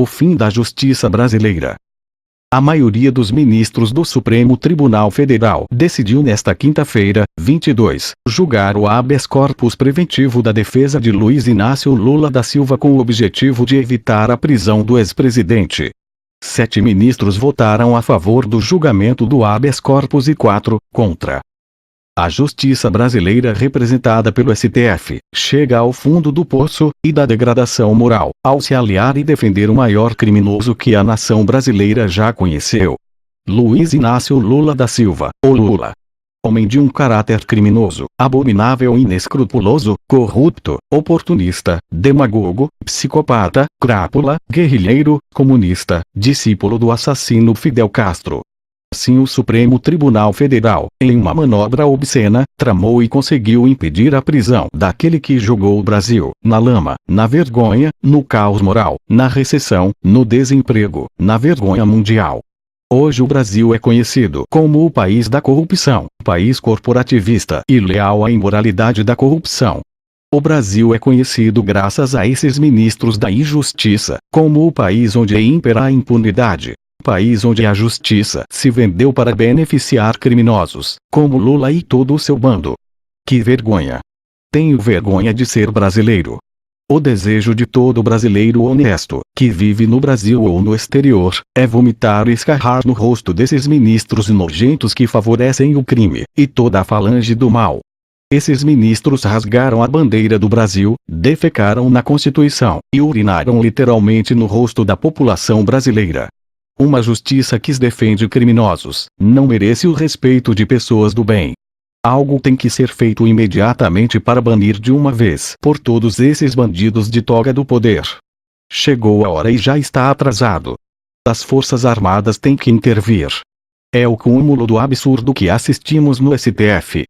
O fim da justiça brasileira. A maioria dos ministros do Supremo Tribunal Federal decidiu nesta quinta-feira, 22, julgar o habeas corpus preventivo da defesa de Luiz Inácio Lula da Silva com o objetivo de evitar a prisão do ex-presidente. 7 ministros votaram a favor do julgamento do habeas corpus e 4, contra. A justiça brasileira, representada pelo STF, chega ao fundo do poço e da degradação moral, ao se aliar e defender o maior criminoso que a nação brasileira já conheceu. Luiz Inácio Lula da Silva, ou Lula. Homem de um caráter criminoso, abominável e inescrupuloso, corrupto, oportunista, demagogo, psicopata, crápula, guerrilheiro, comunista, discípulo do assassino Fidel Castro. Assim, o Supremo Tribunal Federal, em uma manobra obscena, tramou e conseguiu impedir a prisão daquele que jogou o Brasil na lama, na vergonha, no caos moral, na recessão, no desemprego, na vergonha mundial. Hoje o Brasil é conhecido como o país da corrupção, país corporativista e leal à imoralidade da corrupção. O Brasil é conhecido graças a esses ministros da injustiça, como o país onde impera a impunidade. País onde a justiça se vendeu para beneficiar criminosos, como Lula e todo o seu bando. Que vergonha! Tenho vergonha de ser brasileiro. O desejo de todo brasileiro honesto, que vive no Brasil ou no exterior, é vomitar e escarrar no rosto desses ministros nojentos que favorecem o crime, e toda a falange do mal. Esses ministros rasgaram a bandeira do Brasil, defecaram na Constituição, e urinaram literalmente no rosto da população brasileira. Uma justiça que defende criminosos não merece o respeito de pessoas do bem. Algo tem que ser feito imediatamente para banir de uma vez por todos esses bandidos de toga do poder. Chegou a hora e já está atrasado. As Forças Armadas têm que intervir. É o cúmulo do absurdo que assistimos no STF.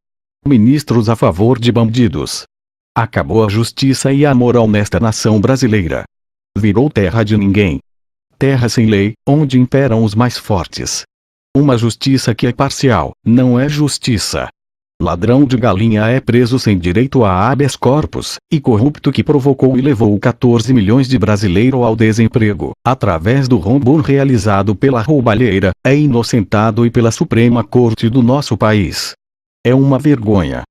Ministros a favor de bandidos. Acabou a justiça e a moral nesta nação brasileira. Virou terra de ninguém. Terra sem lei, onde imperam os mais fortes. Uma justiça que é parcial, não é justiça. Ladrão de galinha é preso sem direito a habeas corpus, e corrupto que provocou e levou 14 milhões de brasileiros ao desemprego, através do rombo realizado pela roubalheira, é inocentado e pela Suprema Corte do nosso país. É uma vergonha.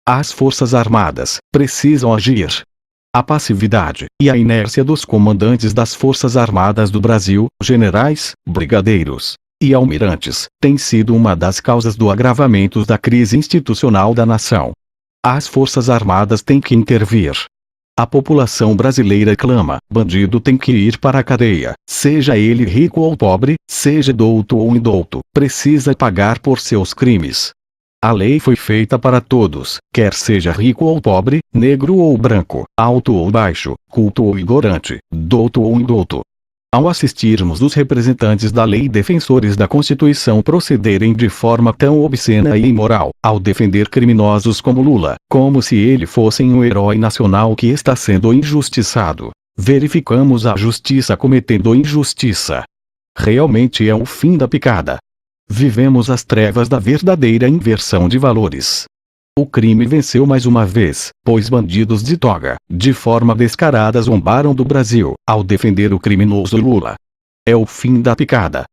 As Forças Armadas precisam agir. A passividade e a inércia dos comandantes das Forças Armadas do Brasil, generais, brigadeiros e almirantes, tem sido uma das causas do agravamento da crise institucional da nação. As Forças Armadas têm que intervir. A população brasileira clama: bandido tem que ir para a cadeia, seja ele rico ou pobre, seja douto ou indouto, precisa pagar por seus crimes. A lei foi feita para todos, quer seja rico ou pobre, negro ou branco, alto ou baixo, culto ou ignorante, douto ou indouto. Ao assistirmos os representantes da lei e defensores da Constituição procederem de forma tão obscena e imoral, ao defender criminosos como Lula, como se ele fosse um herói nacional que está sendo injustiçado, verificamos a justiça cometendo injustiça. Realmente é o fim da picada. Vivemos as trevas da verdadeira inversão de valores. O crime venceu mais uma vez, pois bandidos de toga, de forma descarada zombaram do Brasil, ao defender o criminoso Lula. É o fim da picada.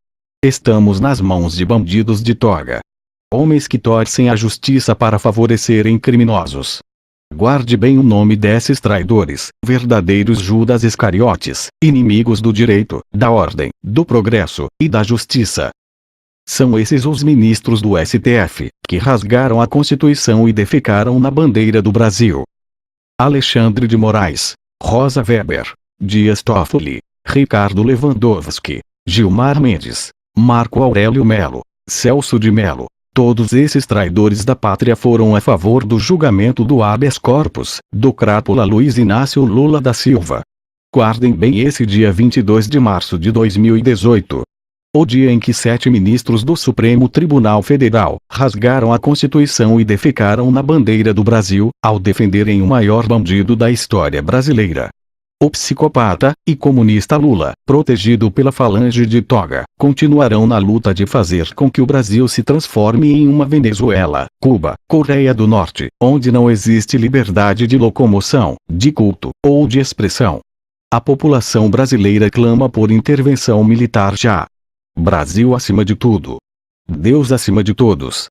Estamos nas mãos de bandidos de toga. Homens que torcem a justiça para favorecerem criminosos. Guarde bem o nome desses traidores, verdadeiros Judas Iscariotes, inimigos do direito, da ordem, do progresso e da justiça. São esses os ministros do STF, que rasgaram a Constituição e defecaram na bandeira do Brasil. Alexandre de Moraes, Rosa Weber, Dias Toffoli, Ricardo Lewandowski, Gilmar Mendes, Marco Aurélio Melo, Celso de Mello, todos esses traidores da pátria foram a favor do julgamento do habeas corpus, do crápula Luiz Inácio Lula da Silva. Guardem bem esse dia 22 de março de 2018. O dia em que 7 ministros do Supremo Tribunal Federal rasgaram a Constituição e defecaram na bandeira do Brasil, ao defenderem o maior bandido da história brasileira. O psicopata e comunista Lula, protegido pela falange de toga, continuarão na luta de fazer com que o Brasil se transforme em uma Venezuela, Cuba, Coreia do Norte, onde não existe liberdade de locomoção, de culto ou de expressão. A população brasileira clama por intervenção militar já. Brasil acima de tudo. Deus acima de todos.